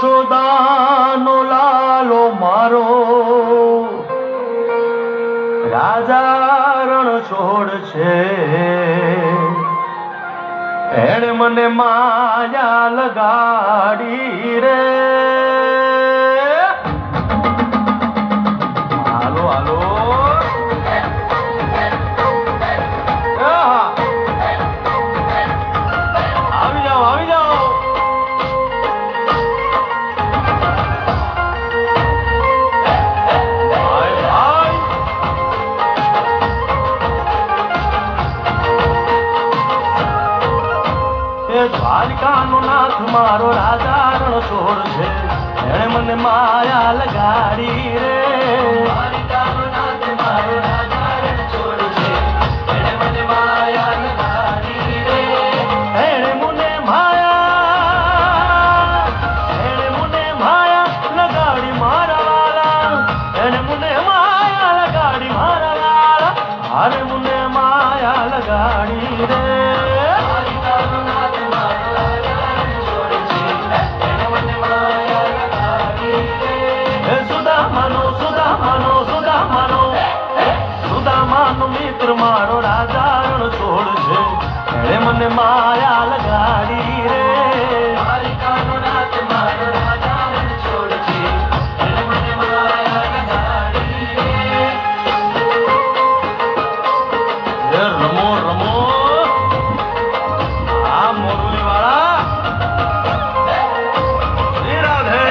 યશોદાનો લાલો મારો રાજા રણ છોડ છે. એણે મને માયા લગાડી રે. હાલો હાલો આવી જાઓ આવી જાઓ. દ્વારિકાનો નાથ મારો રાજા રણ છોડ છે. એણે મને માયા લગાડી રે. દ્વારિકાનો નાથ મારો રાજા રણ છોડ છે. એણે મને માયા લગાડી રે. એણે મને માયા લગાડી મારા વાલા. એણે મને માયા લગાડી મારા વાલા. અરે મને માયા લગાડી રે. સુદામાનો મિત્ર મારો રાજા રણ છોડ છે. એણે મને માયા લગાડી રે. દ્વારિકાનો નાથ મારો રાજા રણ છોડ છે. એણે મને માયા લગાડી રે. રમો રમો આ મોરલી વાળા. શ્રી રાધે.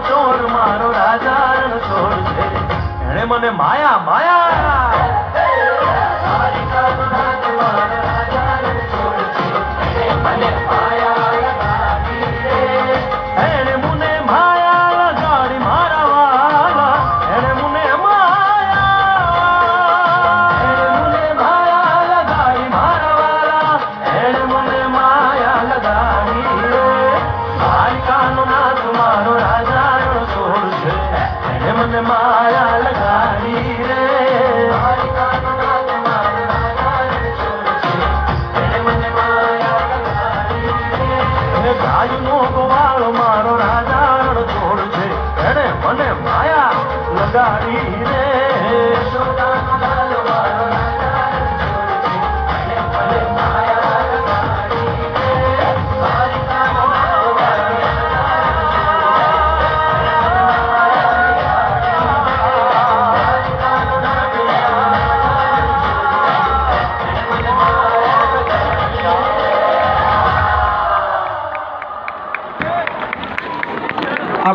ચોર મારો રાજા રણ છોડ છે. એણે મને માયા માયા એણે મને માયા લગાડી મારા વાલા. એણે મને માયા લગાડી મારા વાલા. એણે મને માયા લગાડી રે. દ્વારિકાનો નાથ મારો રાજા રણ છોડ છે. એણે મને માયા લગાડી રે. દ્વારિકાનો નાથ મારો રાજા રણ છોડ છે. એણે મને માયા લગાડી રે. ગાયનો ગોવાળો મારો રાજા રણ છોડ છે. એણે મને માયા લગાડી